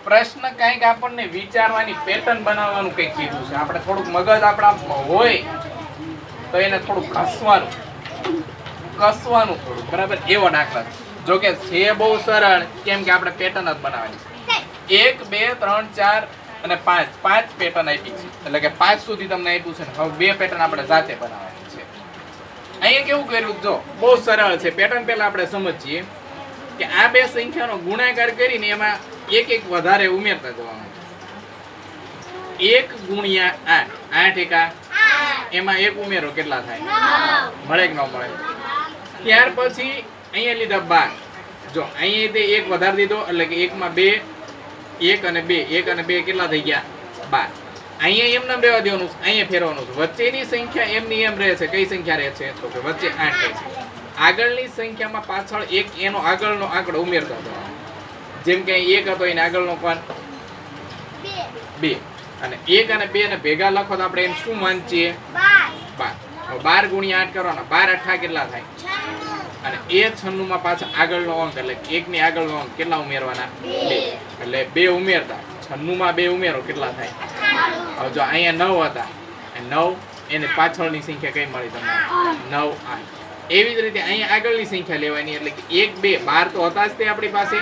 પ્રશ્ન કંઈક આપણને વિચારવાની પેટર્ન બનાવવાનું કંઈક કીધું છે. આપણે થોડુંક મગજ આપણા હોય તો એને થોડુંક કસવાનું થોડુંક, બરાબર? એવો દાખલા. જો કે છે બહુ સરળ, કેમ કે આપણે પેટર્ન જ બનાવવાની છે. 1 2 3 4 અને 5 5 પેટર્ન આપી છે, એટલે કે 5 સુધી તમને આપ્યું છે ને. હવે 2 પેટર્ન આપણે જાતે બનાવવાની છે. અહીંયા કેવું કર્યું, જો બહુ સરળ છે. પેટર્ન પહેલા આપણે સમજીએ કે આ બે સંખ્યાનો ગુણાકાર કરીને એમાં એક એક વધારે ઉમેરતા જવાનું. 1 ગુણ્યા 8, 8 એકા એમાં એક ઉમેરો કેટલા થાય? મળે કે ન મળે? ત્યાર પછી અહીંયા લીધા 12. જો અહીંયા તે એક વધારે દીધો એટલે કે 1 માં 2, 1 અને 2, 1 અને 2 કેટલા થઈ ગયા? 12. અહીંયા એમને બેવા દેવાનું છે, અહીંયા ફેરવાનું છે. વચ્ચેની સંખ્યા એમની એમ રહે છે. કઈ સંખ્યા રહે છે? તો કે વચ્ચે 8 રહે છે. આગળની સંખ્યામાં પાછળ એક એનો આગળનો આંકડો ઉમેરતા જવાનો. જેમ કે 1 હતો એને આગળનો કોણ? 2. અને 1 અને 2 ને ભેગા લખો તો આપણે એને શું વાંચીએ? 12. 12 ગુણ્યા 8 કરવાના. 12 8 કેટલા થાય? અને એ 96 માં પાછા આગળનો અંક એટલે 1 ની આગળનો અંક કેટલા ઉમેરવાના? 2. એટલે 2 ઉમેરતા 96 માં 2 ઉમેરો કેટલા થાય? હવે જો અહીંયા 9 હતા, 9 એને પાછળની સંખ્યા કઈ મળી તમને? 9 8. એવી જ રીતે અહીંયા આગળની સંખ્યા લેવાની, એટલે કે 1 2 12 તો હતા જ તે આપણી પાસે,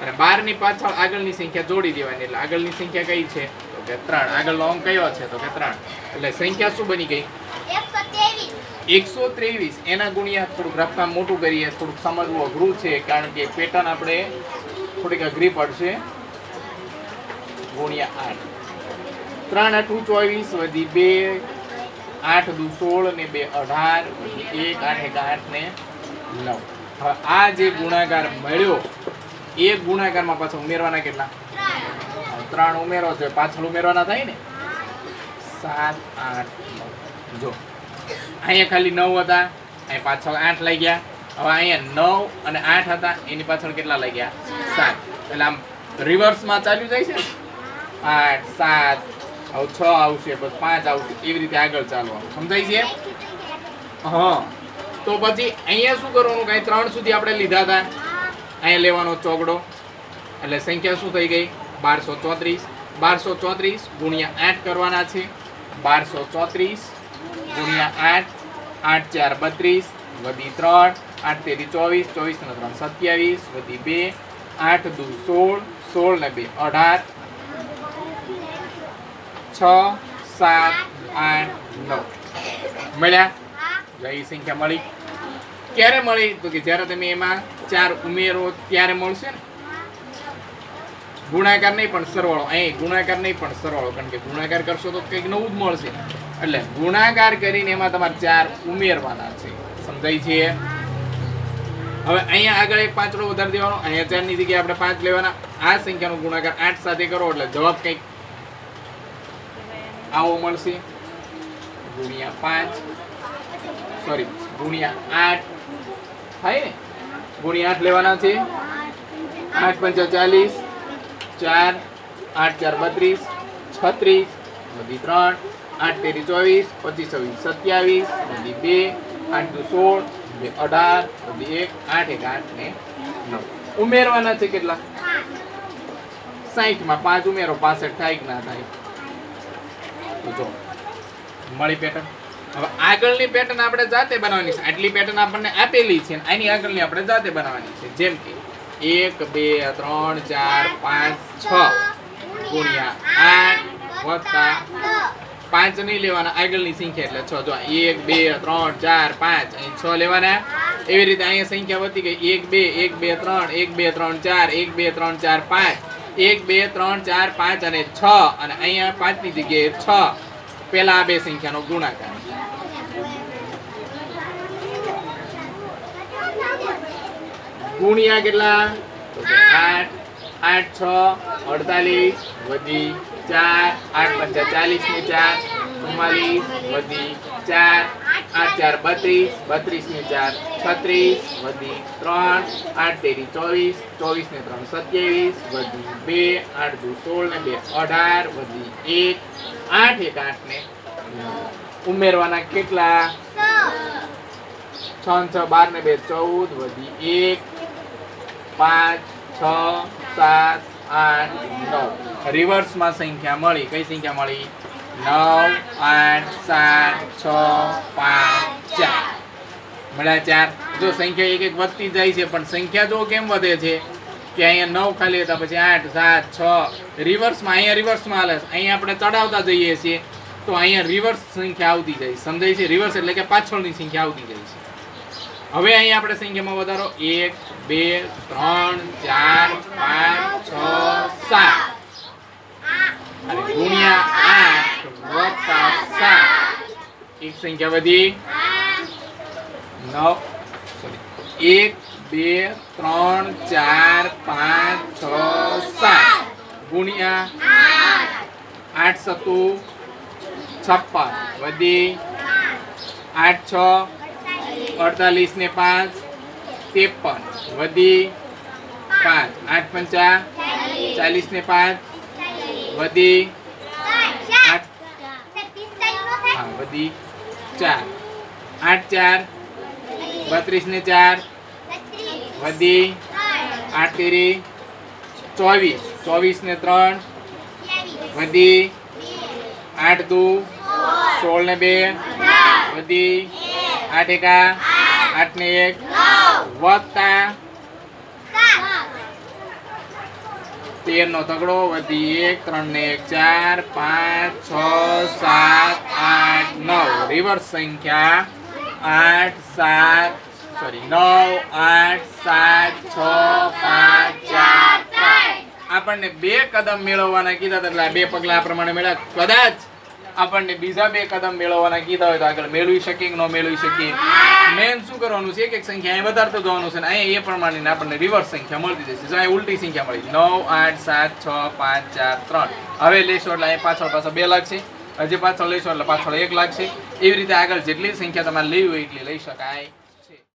અને 12 ની પાછળ આગળની સંખ્યા જોડી દેવાની. એટલે આગળની સંખ્યા કઈ છે? તો કે 3. આગળનો અંક કયો છે? તો કે 3. એટલે સંખ્યા શું બની ગઈ? 123. એના ગુણ્યા થોડુંક રકમ મોટું કરીએ, થોડુંક સમજવું અઘરું છે કારણ કે પેટર્ન આપણે થોડીક અઘરી પડશે. ગુણ્યા 8. 3 8 24 વધી 2, 8 દુ 16 ને 2 18 વધી 1, 8 1 8 ને 9. હવે આ જે ગુણાકાર મળ્યો એ ગુણાકારમાં પાછા ઉમેરવાના કેટલા? 3 ઉમેરો છે, પાછળ ઉમેરવાના થાય ને 7 8 9. જો અહીંયા ખાલી 9 હતા, અહીં પાછળ 8 લઈ ગયા. હવે અહીંયા 9 અને 8 હતા, એની પાછળ કેટલા લઈ ગયા? 7. એટલે આમ રિવર્સમાં ચાલ્યું જાય છે. 8 7 હવે 6 આવશે, બસ 5 આવશે, એવી રીતે આગળ ચાલવાનું. સમજાય છે? હા. તો પછી અહીંયા શું કરવાનું? કાંઈ 3 સુધી આપણે લીધા હતા, અહીંયા લેવાનો ચોકડો, એટલે સંખ્યા શું થઈ ગઈ? 1234. 1234 ગુણ્યા 8 કરવાના છે. 1234 ગુણ્યા 8, 8 4 32 વધી 3, 8 તેરી 24, 24 ને 3 27 વધી 2, 8 દુ 16, 16 ને 2 18, 6 7 8 9 મળ્યા. એ સંખ્યા મળી. ક્યારે મળી? તો કે જ્યારે તમે એમાં 4 ઉમેરો ત્યારે મળશે ને. ગુણાકાર નહીં પણ સરવાળો. અહીં ગુણાકાર નહીં પણ સરવાળો, કારણ કે ગુણાકાર કરશો તો કંઈક નવું જ મળશે. એટલે ગુણાકાર કરીને એમાં તમારે 4 ઉમેરવાના છે. સમજાય છે? હવે અહીંયા આગળ એક 5 વધારી દેવાનો, અહીંયા 4 ની જગ્યાએ આપણે 5 લેવાના. આ સંખ્યાનો ગુણાકાર 8 સાથે કરો એટલે જવાબ કંઈક આવો મળશે. ગુણ્યા 5 સોરી ગુણ્યા 8 થાય ને. ગુણ્યા 8 લેવાના છે. 8 5 40, 4 8 4 32 36 વધી 3, 8 તેરી 24, 25 27 વધી 2, 8 દુ 16, 2 18 વધી 1, 8 1 8 ને 9. ઉમેરવાના છે કેટલા? 60 માં 5 ઉમેરો 65 થાય કે ના થાય? તો જો મળી પેટર્ન. હવે આગળની પેટર્ન આપણે જાતે બનાવવાની છે. આટલી પેટર્ન આપણને આપેલી છે, આની આગળની આપણે જાતે બનાવવાની છે. જેમ કે 1 2 3 4 5 6 ગુણ્યા 8 વત્તા 5 નહીં લેવાના, આગળની સંખ્યા એટલે 6. જો 1 2 3 4 5 અહીં 6 લેવાના. એવી રીતે અહીંયા સંખ્યા વધી ગઈ 1 2 1 2 3 1 2 3 4 1 2 3 4 5 1 2 3 4 5 અને 6. અને અહીંયા 5 ની જગ્યાએ 6. પેલા આ બે સંખ્યાનો ગુણાકાર. ગુણ્યા કેટલા? 8 8 6 48 વધી 4, 8 5 40 ને 4 44 વધી 4, 8 4 32 32 ને 4 36 વધી 3, 8 તેરી 24, 24 ને 3 27 વધી 2, 8 દુ 16 ને 2 18 વધી 1, 8 1 8 ને 9. ઉમેરવાના કેટલા? 6 6 12 ને 2 14 વધી 1, 5 6 7 8 9 રિવર્સમાં સંખ્યા મળી. કઈ સંખ્યા મળી? 9 8 7 6 5 4 મળ્યા 4. જો સંખ્યા એક એક વધતી જાય છે પણ સંખ્યા જો કેમ વધે છે કે અહીંયા 9 ખાલી હતા પછી 8 7 6 રિવર્સમાં અહીંયા રિવર્સમાં હાલે છે. અહીંયા આપણે ચડાવતા જઈએ છીએ તો અહીંયા રિવર્સ સંખ્યા આવતી જાય. સમજાય છે? રિવર્સ એટલે કે પાછળની સંખ્યા આવતી જાય છે. હવે અહીંયા આપણે સંખ્યામાં વધારો 1 2 3 4 5 6 7 અને ગુણ્યા 8 વત્તા 7 એક સંખ્યા વધી 9 સોરી 1 2 3 4 5 6 7 ગુણ્યા 8 સતુ 56 વધી 8 6 48 ને 5 53 વધી 5 8 5 40 ને 5 વધી 8 હા વધી 4 8 4 32 ને 4 વધી 8 તેરી 24 24 ને 3 વધી 8 દુ 16 ને 2 વધી 8 એકા 8 ને 1 વત્તા 13 નો તગડો વધી 1 3 ને 1 4 5 6 7 8 9 રિવર્સ સંખ્યા 8 7 સોરી 9 8 7 6 5 4 3 આપણને બે કદમ મેળવવાના કીધા એટલે બે પગલા આ પ્રમાણે મેળવ્યા. કદાચ આપણને બીજા બે કદમ મેળવવાના કીધા હોય તો આગળ મેળવી શકીએ કે ન મેળવી શકીએ. મેન શું કરવાનું છે? એક સંખ્યા અહીં વધારતો જવાનું છે અને અહીંયા એ પ્રમાણે આપણને રિવર્સ સંખ્યા મળતી જશે. જો અહીં ઉલટી સંખ્યા મળી 9 8 7 6 5 4 3 હવે લેશો એટલે અહીં પાછળ 2 લાગશે. હજી પાછળ લેશો એટલે પાછળ 1 લાગશે. એવી રીતે આગળ જેટલી સંખ્યા તમારે લેવી હોય એટલી લઈ શકાય.